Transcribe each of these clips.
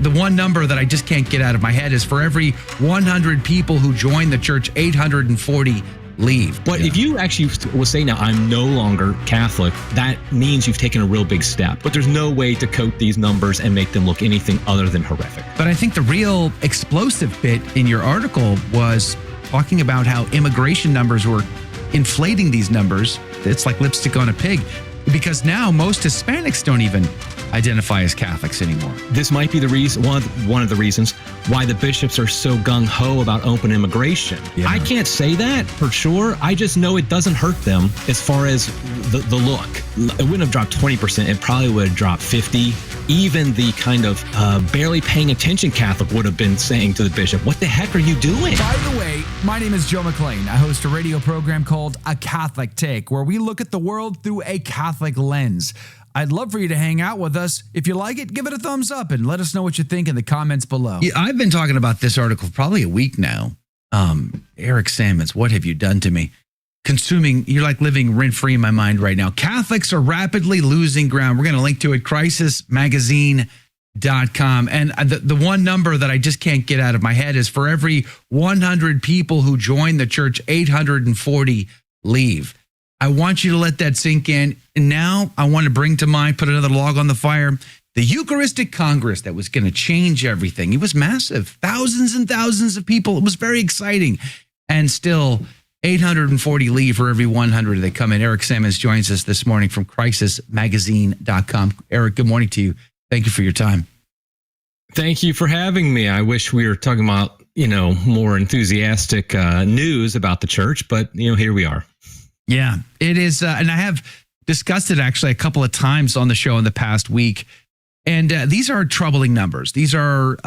The one number that I just can't get out of my head is for every 100 people who join the church, 840 leave. But if you actually will say, now, I'm no longer Catholic, that means you've taken a real big step. But there's no way to coat these numbers and make them look anything other than horrific. But I think the real explosive bit in your article was talking about how immigration numbers were inflating these numbers. It's like lipstick on a pig, because now most Hispanics don't even identify as Catholics anymore. This might be the reason, one of the reasons why the bishops are so gung-ho about open immigration. Yeah. I can't say that for sure. I just know it doesn't hurt them as far as the look. It wouldn't have dropped 20%. It probably would have dropped 50. Even the kind of barely paying attention Catholic would have been saying to the bishop, what the heck are you doing? By the way, my name is Joe McClane. I host a radio program called A Catholic Take, where we look at the world through a Catholic lens. I'd love for you to hang out with us. If you like it, give it a thumbs up and let us know what you think in the comments below. Yeah, I've been talking about this article for probably a week now. Eric Sammons, what have you done to me? You're like living rent-free in my mind right now. Catholics are rapidly losing ground. We're going to link to it, crisismagazine.com. And the one number that I just can't get out of my head is for every 100 people who join the church, 840 leave. I want you to let that sink in. And now I want to bring to mind, put another log on the fire, the Eucharistic Congress that was going to change everything. It was massive. Thousands and thousands of people. It was very exciting. And still, 840 leave for every 100 that come in. Eric Sammons joins us this morning from crisismagazine.com. Eric, good morning to you. Thank you for your time. Thank you for having me. I wish we were talking about, more enthusiastic news about the church, but, here we are. Yeah, it is. And I have discussed it actually a couple of times on the show in the past week. And these are troubling numbers. These are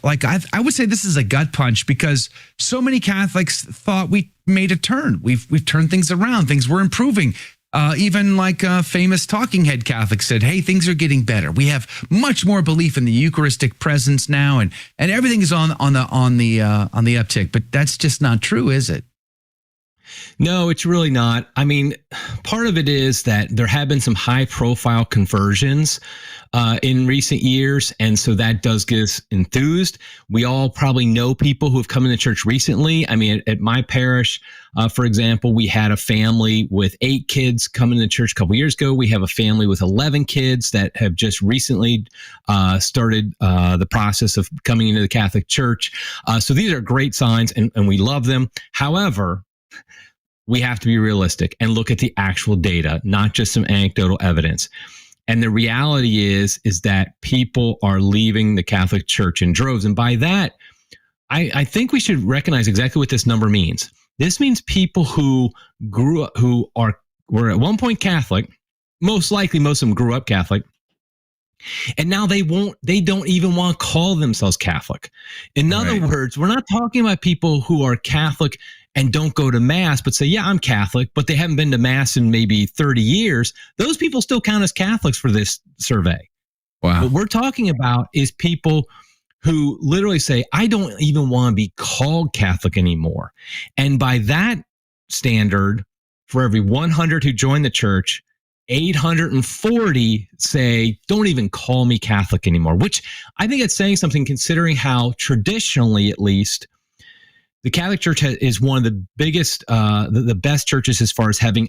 like, I would say this is a gut punch, because so many Catholics thought we made a turn. We've turned things around. Things were improving. Even like a famous talking head Catholic said, hey, things are getting better. We have much more belief in the Eucharistic presence now, and everything is on the uptick. But that's just not true, is it? No, it's really not. I mean, part of it is that there have been some high-profile conversions in recent years, and so that does get us enthused. We all probably know people who have come into church recently. I mean, at my parish, for example, we had a family with 8 kids come into church a couple years ago. We have a family with 11 kids that have just recently started the process of coming into the Catholic Church. So these are great signs, and we love them. However, we have to be realistic and look at the actual data, not just some anecdotal evidence. And the reality is that people are leaving the Catholic Church in droves. And by that, I think we should recognize exactly what this number means. This means people who grew up, were at one point Catholic, most likely most of them grew up Catholic, and now they don't even want to call themselves Catholic. In other words, we're not talking about people who are Catholic and don't go to Mass, but say, yeah, I'm Catholic, but they haven't been to Mass in maybe 30 years. Those people still count as Catholics for this survey. Wow. What we're talking about is people who literally say, I don't even want to be called Catholic anymore. And by that standard, for every 100 who join the church, 840 say, don't even call me Catholic anymore, which I think it's saying something, considering how traditionally, at least, the Catholic Church is one of the biggest, the best churches as far as having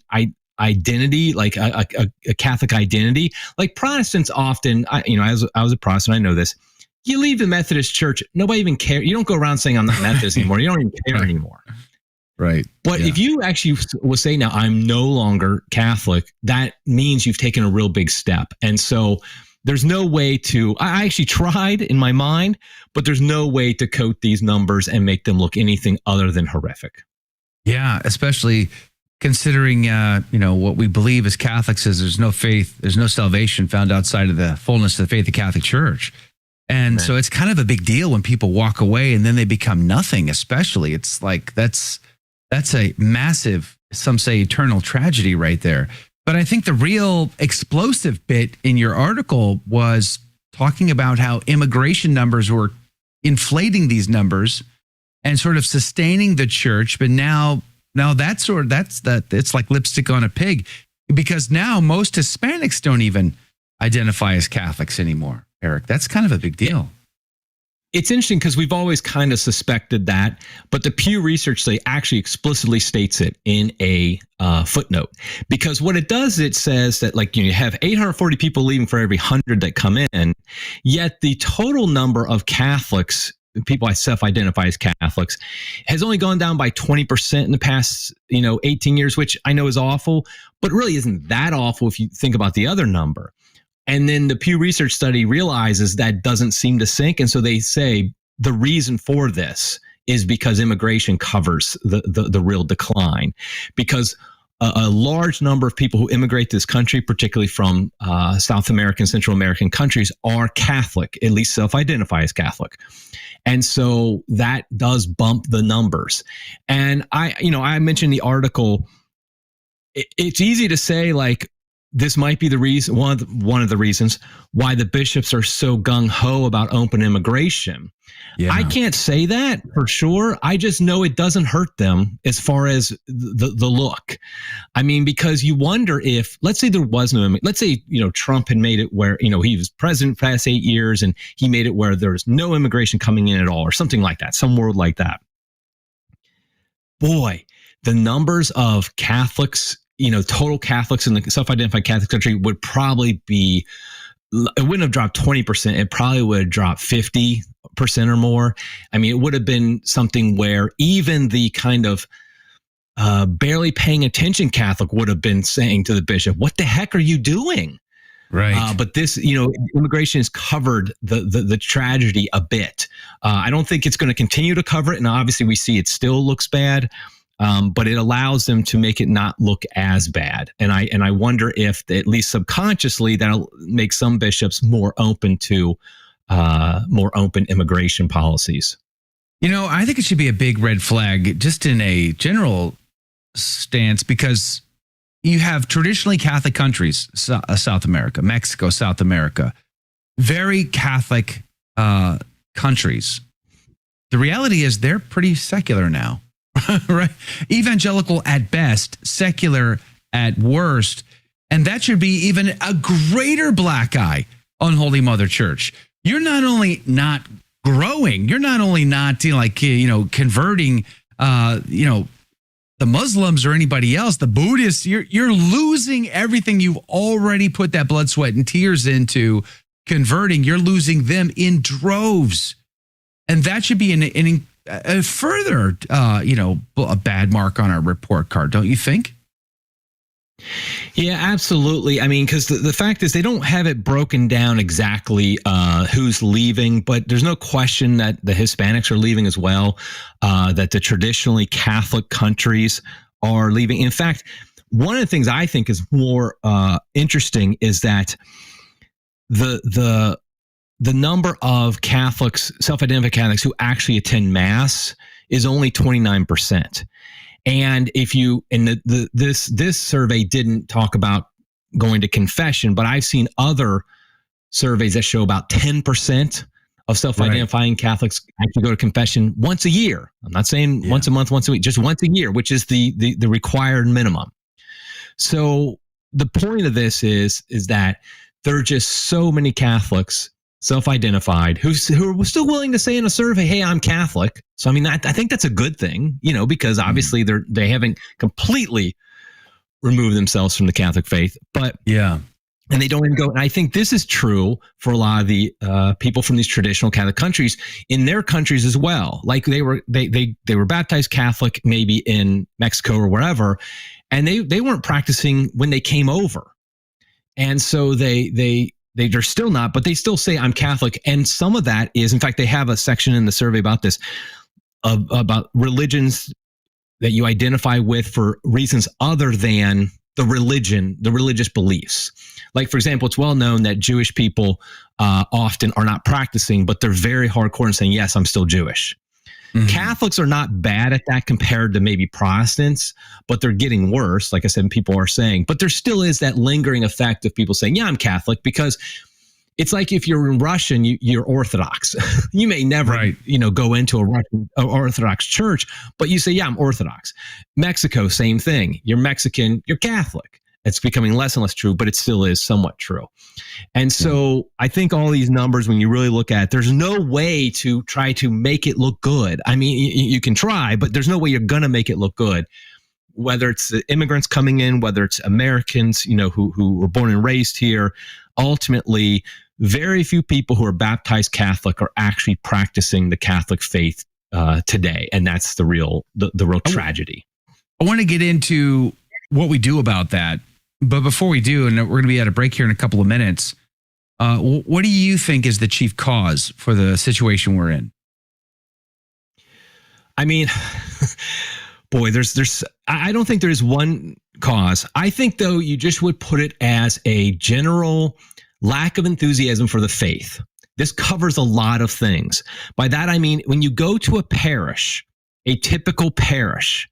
identity, like a Catholic identity. Like Protestants often, as I was a Protestant, I know this. You leave the Methodist Church, nobody even cares. You don't go around saying I'm not Methodist anymore. You don't even care anymore. Right. But if you actually will say, now, I'm no longer Catholic, that means you've taken a real big step. And so there's no way to, I actually tried in my mind, but there's no way to coat these numbers and make them look anything other than horrific. Yeah, especially considering, what we believe as Catholics is there's no faith, there's no salvation found outside of the fullness of the faith of the Catholic Church. And so it's kind of a big deal when people walk away and then they become nothing, especially. It's like, that's a massive, some say eternal tragedy right there. But I think the real explosive bit in your article was talking about how immigration numbers were inflating these numbers and sort of sustaining the church. But now it's like lipstick on a pig, because now most Hispanics don't even identify as Catholics anymore. Eric. That's kind of a big deal. It's interesting because we've always kind of suspected that, but the Pew Research study actually explicitly states it in a footnote. Because what it does, it says that you have 840 people leaving for every 100 that come in, yet the total number of Catholics, people I self-identify as Catholics, has only gone down by 20% in the past 18 years, which I know is awful, but really isn't that awful if you think about the other number. And then the Pew Research study realizes that doesn't seem to sink. And so they say the reason for this is because immigration covers the real decline. Because a large number of people who immigrate to this country, particularly from South American, Central American countries, are Catholic, at least self-identify as Catholic. And so that does bump the numbers. And I mentioned the article. It's easy to say this might be the reason, one of the reasons why the bishops are so gung-ho about open immigration. Yeah. I can't say that for sure. I just know it doesn't hurt them as far as the look. I mean, because you wonder if, let's say there was no, let's say, Trump had made it where, he was president for the past 8 years and he made it where there's no immigration coming in at all or something like that, some world like that. Boy, the numbers of Catholics, total Catholics in the self-identified Catholic country would probably be, it wouldn't have dropped 20%. It probably would have dropped 50% or more. I mean, it would have been something where even the kind of barely paying attention Catholic would have been saying to the bishop, what the heck are you doing? Right. But this, immigration has covered the tragedy a bit. I don't think it's going to continue to cover it. And obviously we see it still looks bad. But it allows them to make it not look as bad. And I wonder if, at least subconsciously, that'll make some bishops more open to more open immigration policies. I think it should be a big red flag just in a general stance, because you have traditionally Catholic countries, South America, Mexico, South America, very Catholic countries. The reality is they're pretty secular now. Right? Evangelical at best, secular at worst. And that should be even a greater black eye on Holy Mother Church. You're not only not growing, you're not only not converting the Muslims or anybody else, the Buddhists, you're losing everything you've already put that blood, sweat, and tears into converting. You're losing them in droves. And that should be a further, a bad mark on our report card, don't you think? Yeah, absolutely. I mean, because the fact is they don't have it broken down exactly who's leaving, but there's no question that the Hispanics are leaving as well, that the traditionally Catholic countries are leaving. In fact, one of the things I think is more interesting is that the number of Catholics, self-identified Catholics who actually attend Mass is only 29%. And this survey didn't talk about going to confession, but I've seen other surveys that show about 10% of self-identifying Catholics actually go to confession once a year. I'm not saying once a month, once a week, just once a year, which is the required minimum. So the point of this is that there are just so many Catholics self-identified who are still willing to say in a survey, hey, I'm Catholic. So, I mean, I think that's a good thing, because obviously they haven't completely removed themselves from the Catholic faith, but and they don't even go. And I think this is true for a lot of the people from these traditional Catholic countries in their countries as well. Like they were baptized Catholic, maybe in Mexico or wherever, and they weren't practicing when they came over. And so they're still not, but they still say I'm Catholic. And some of that is, in fact, they have a section in the survey about this, about religions that you identify with for reasons other than the religious beliefs. Like, for example, it's well known that Jewish people often are not practicing, but they're very hardcore in saying, yes, I'm still Jewish. Mm-hmm. Catholics are not bad at that compared to maybe Protestants, but they're getting worse, like I said, people are saying. But there still is that lingering effect of people saying, yeah, I'm Catholic, because it's like if you're Russian, you're Orthodox. You may never, go into a Russian Orthodox church, but you say, yeah, I'm Orthodox. Mexico, same thing. You're Mexican, you're Catholic. It's becoming less and less true, but it still is somewhat true. And so I think all these numbers, when you really look at it, there's no way to try to make it look good. I mean, you can try, but there's no way you're going to make it look good. Whether it's the immigrants coming in, whether it's Americans, who were born and raised here, ultimately, very few people who are baptized Catholic are actually practicing the Catholic faith today, and that's the real tragedy. I want to get into what we do about that, but before we do, and we're going to be at a break here in a couple of minutes, what do you think is the chief cause for the situation we're in? I mean, boy, I don't think there's one cause. I think, though, you just would put it as a general lack of enthusiasm for the faith. This covers a lot of things. By that, I mean, when you go to a parish, a typical parish,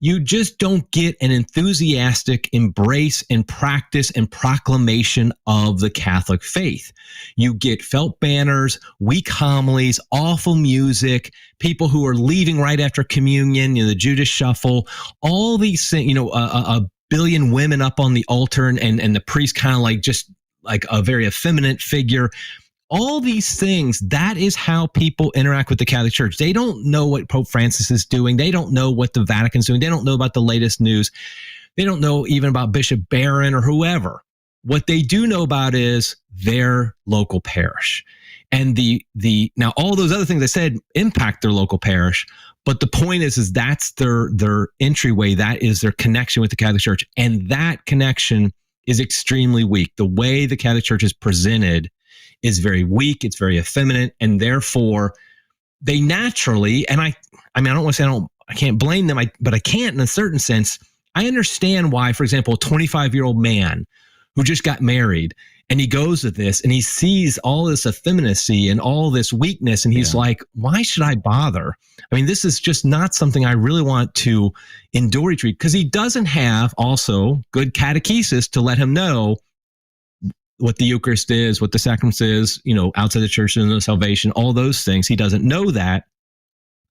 you just don't get an enthusiastic embrace and practice and proclamation of the Catholic faith. You get felt banners, weak homilies, awful music, people who are leaving right after communion, the Judas shuffle, all these things, a billion women up on the altar and the priest kind of like a very effeminate figure. All these things, that is how people interact with the Catholic Church. They don't know what Pope Francis is doing. They don't know what the Vatican's doing. They don't know about the latest news. They don't know even about Bishop Barron or whoever. What they do know about is their local parish. And now all those other things I said impact their local parish. But the point is that's their entryway. That is their connection with the Catholic Church. And that connection is extremely weak. The way the Catholic Church is presented is very weak. It's very effeminate. And therefore, they naturally, and I don't want to say I can't blame them, but I can't in a certain sense. I understand why, for example, a 25-year-old man who just got married and he goes to this and he sees all this effeminacy and all this weakness. And he's like, why should I bother? I mean, this is just not something I really want to endure each week, because he doesn't have also good catechesis to let him know what the Eucharist is, what the sacraments is, outside the church, there's no salvation, all those things. He doesn't know that.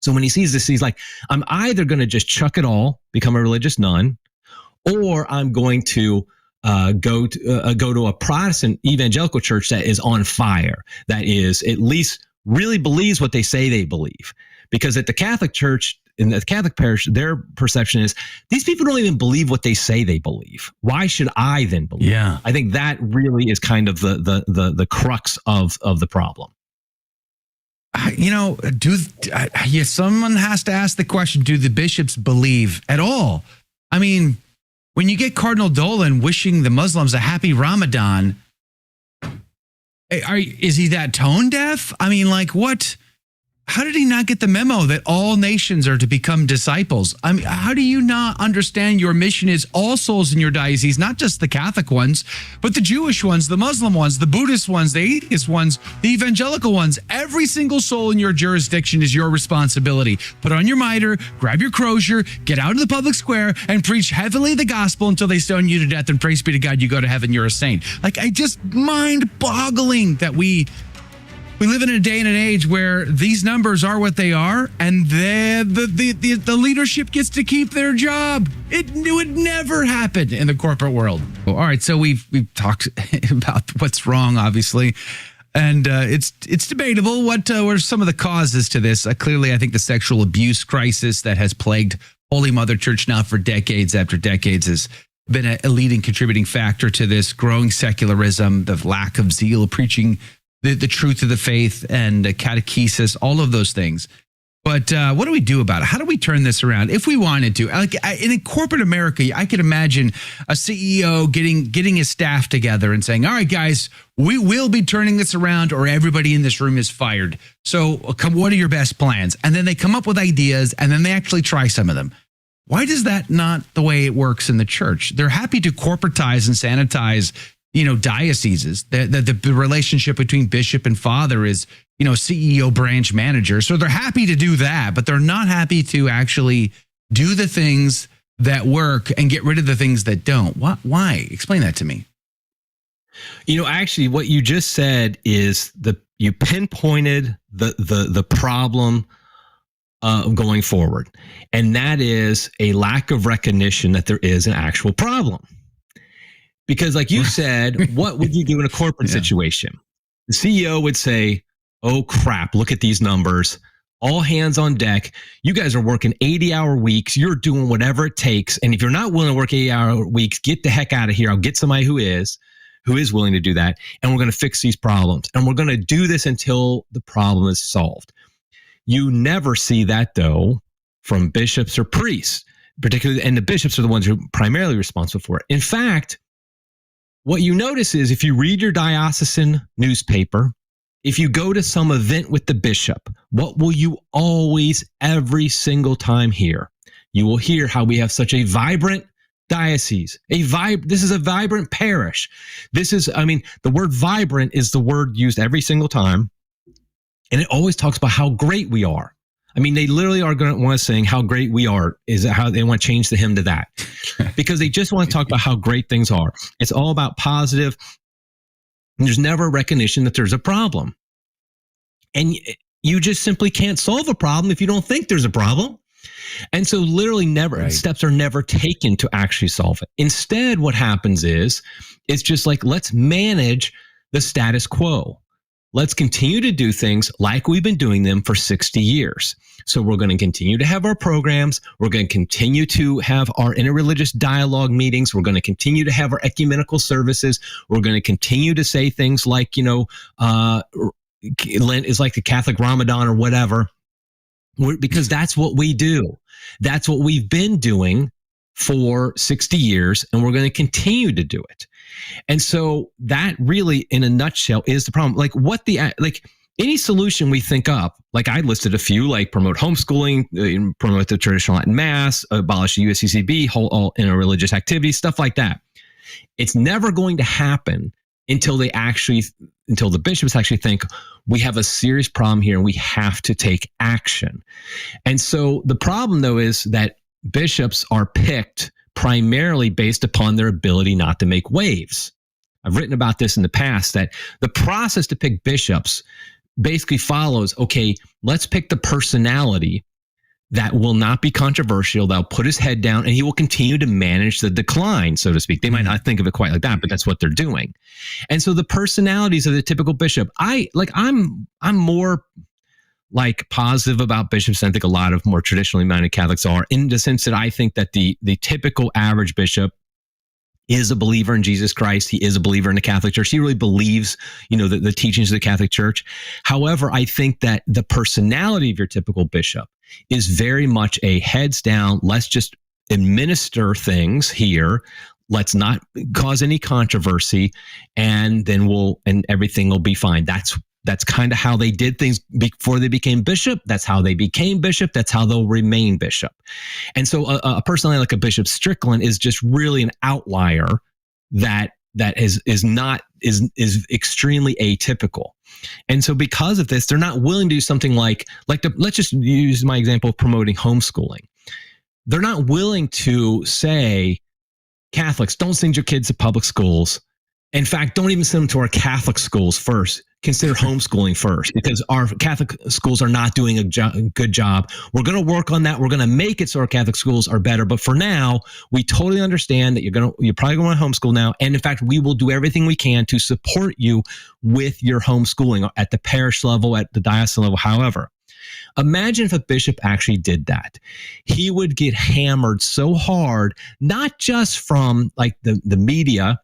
So when he sees this, he's like, I'm either going to just chuck it all, become a religious nun, or I'm going to go to a Protestant evangelical church that is on fire, that is at least really believes what they say they believe. Because at the Catholic Church, in the Catholic parish, their perception is these people don't even believe what they say they believe. Why should I then believe? Yeah. I think that really is kind of the crux of the problem. Someone has to ask the question, do the bishops believe at all? I mean, when you get Cardinal Dolan wishing the Muslims a happy Ramadan, is he that tone deaf? I mean, what? How did he not get the memo that all nations are to become disciples? I mean, how do you not understand your mission is all souls in your diocese, not just the Catholic ones, but the Jewish ones, the Muslim ones, the Buddhist ones, the atheist ones, the evangelical ones? Every single soul in your jurisdiction is your responsibility. Put on your mitre, grab your crozier, get out in the public square, and preach heavily the gospel until they stone you to death, and praise be to God, you go to heaven, you're a saint. Mind-boggling that we live in a day and an age where these numbers are what they are, and the leadership gets to keep their job. It would never happen in the corporate world. All right, so we've talked about what's wrong, obviously, and it's debatable what were some of the causes to this. Clearly, I think the sexual abuse crisis that has plagued Holy Mother Church now for decades after decades has been a leading contributing factor to this. Growing secularism, the lack of zeal preaching the truth of the faith, and catechesis, all of those things. But what do we do about it? How do we turn this around if we wanted to? In corporate America, I could imagine a CEO getting his staff together and saying, all right, guys, we will be turning this around or everybody in this room is fired. So what are your best plans? And then they come up with ideas and then they actually try some of them. Why is that not the way it works in the church? They're happy to corporatize and sanitize dioceses. The relationship between bishop and father is, CEO branch manager. So they're happy to do that, but they're not happy to actually do the things that work and get rid of the things that don't. Why? Explain that to me. Actually, what you just said is you pinpointed the problem going forward. And that is a lack of recognition that there is an actual problem. Because like you said, what would you do in a corporate situation? The CEO would say, oh crap, look at these numbers. All hands on deck. You guys are working 80-hour weeks. You're doing whatever it takes. And if you're not willing to work 80-hour weeks, get the heck out of here. I'll get somebody who is willing to do that. And we're going to fix these problems. And we're going to do this until the problem is solved. You never see that, though, from bishops or priests, particularly. And the bishops are the ones who are primarily responsible for it. In fact, what you notice is if you read your diocesan newspaper, if you go to some event with the bishop, what will you always, every single time hear? You will hear how we have such a vibrant diocese. This is a vibrant parish. The word vibrant is the word used every single time. And it always talks about how great we are. I mean, they literally are going to want to sing how great we are, is how they want to change the hymn to that. Because they just want to talk about how great things are. It's all about positive. There's never a recognition that there's a problem. And you just simply can't solve a problem if you don't think there's a problem. And so literally steps are never taken to actually solve it. Instead, what happens is, it's just like, let's manage the status quo. Let's continue to do things like we've been doing them for 60 years. So we're going to continue to have our programs. We're going to continue to have our interreligious dialogue meetings. We're going to continue to have our ecumenical services. We're going to continue to say things like, Lent is like the Catholic Ramadan or whatever, because that's what we do. That's what we've been doing for 60 years, and we're going to continue to do it. And so that really, in a nutshell, is the problem. Like any solution we think up, like I listed a few, like promote homeschooling, promote the traditional Latin Mass, abolish the USCCB, hold all interreligious activities, stuff like that. It's never going to happen until the bishops actually think we have a serious problem here and we have to take action. And so the problem, though, is that bishops are picked primarily based upon their ability not to make waves. I've written about this in the past, that the process to pick bishops basically follows, okay, let's pick the personality that will not be controversial, that'll put his head down, and he will continue to manage the decline, so to speak. They might not think of it quite like that, but that's what they're doing. And so the personalities of the typical bishop, I'm more like positive about bishops than I think a lot of more traditionally minded Catholics are, in the sense that I think that the typical average bishop is a believer in Jesus Christ. He is a believer in the Catholic Church. He really believes, the teachings of the Catholic Church. However, I think that the personality of your typical bishop is very much a heads down, let's just administer things here. Let's not cause any controversy, and then everything will be fine. That's kind of how they did things before they became bishop. That's how they became bishop. That's how they'll remain bishop. And so a personality like a Bishop Strickland is just really an outlier that is extremely atypical. And so because of this, they're not willing to do something let's just use my example of promoting homeschooling. They're not willing to say, Catholics, don't send your kids to public schools. In fact, don't even send them to our Catholic schools first. Consider homeschooling first, because our Catholic schools are not doing a good job. We're going to work on that. We're going to make it so our Catholic schools are better. But for now, we totally understand that you're probably going to homeschool now. And in fact, we will do everything we can to support you with your homeschooling at the parish level, at the diocesan level, however. Imagine if a bishop actually did that. He would get hammered so hard, not just from like the media,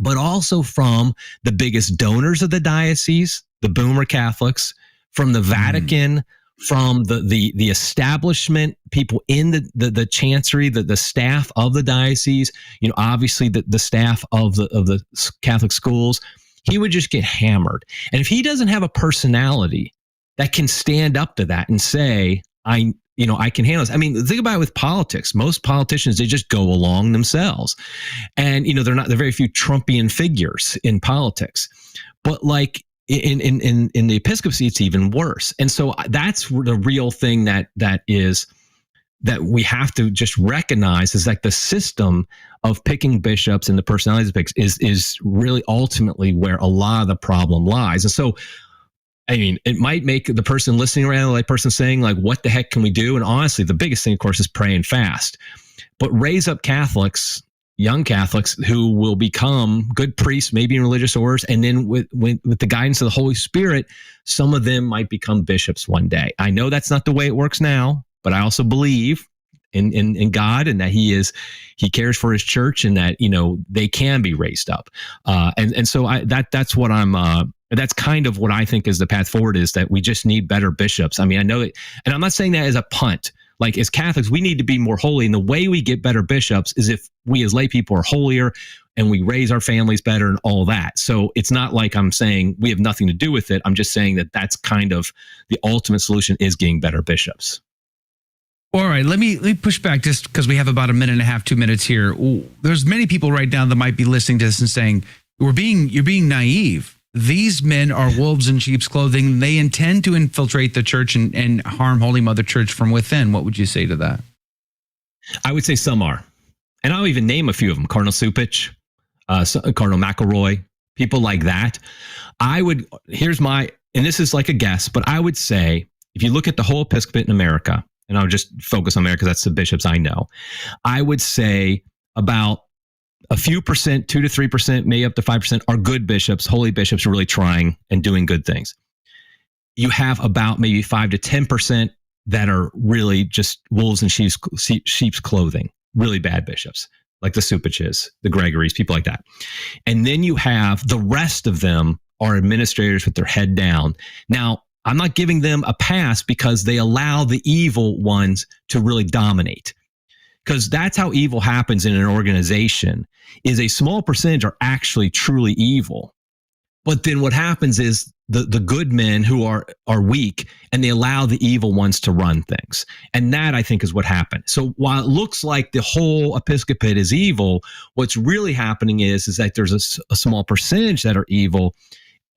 but also from the biggest donors of the diocese, the boomer Catholics, from the Vatican, from the establishment, people in the chancery, the staff of the diocese, obviously the staff of the Catholic schools. He would just get hammered. And if he doesn't have a personality that can stand up to that and say, I can handle this. I mean, think about it with politics. Most politicians, they just go along themselves. And, they're very few Trumpian figures in politics. But like in the episcopacy, it's even worse. And so that's the real thing that we have to just recognize, is like the system of picking bishops and the personalities of picks is really ultimately where a lot of the problem lies. And so, I mean, it might make the person listening around, like person saying, like, what the heck can we do? And honestly, the biggest thing, of course, is pray and fast. But raise up Catholics, young Catholics who will become good priests, maybe in religious orders. And then with the guidance of the Holy Spirit, some of them might become bishops one day. I know that's not the way it works now, but I also believe in God, and that he cares for his church, and that, they can be raised up. And so that's what that's kind of what I think is the path forward, is that we just need better bishops. I mean, I know it, and I'm not saying that as a punt. Like, as Catholics, we need to be more holy. And the way we get better bishops is if we as lay people are holier and we raise our families better and all that. So it's not like I'm saying we have nothing to do with it. I'm just saying that that's kind of the ultimate solution, is getting better bishops. All right, let me push back just because we have about a minute and a half, 2 minutes here. There's many people right now that might be listening to this and saying, you're being naive. These men are wolves in sheep's clothing. They intend to infiltrate the church and harm Holy Mother Church from within. What would you say to that? I would say some are. And I'll even name a few of them. Cardinal Supich, Cardinal McElroy, people like that. And this is like a guess, but I would say, if you look at the whole episcopate in America, and I'll just focus on America because that's the bishops I know, I would say about a few percent, 2 to 3%, maybe up to 5%, are good bishops, holy bishops, really trying and doing good things. You have about maybe 5 to 10% that are really just wolves in sheep's clothing, really bad bishops, like the Supiches, the Gregories, people like that. And then you have the rest of them are administrators with their head down. Now, I'm not giving them a pass because they allow the evil ones to really dominate. Because that's how evil happens in an organization, is a small percentage are actually truly evil. But then what happens is the good men who are weak, and they allow the evil ones to run things. And that, I think, is what happened. So while it looks like the whole episcopate is evil, what's really happening is that there's a small percentage that are evil.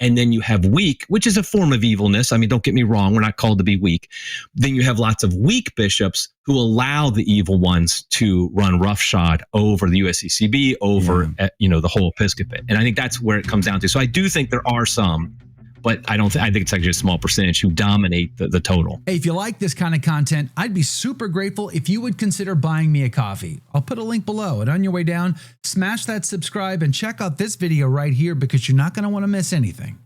And then you have weak, which is a form of evilness. I mean, don't get me wrong, we're not called to be weak. Then you have lots of weak bishops who allow the evil ones to run roughshod over the USCCB, over the whole episcopate. And I think that's where it comes down to. So I do think there are some, but I think it's actually a small percentage who dominate the total. Hey, if you like this kind of content, I'd be super grateful if you would consider buying me a coffee. I'll put a link below, and on your way down, smash that subscribe and check out this video right here, because you're not going to want to miss anything.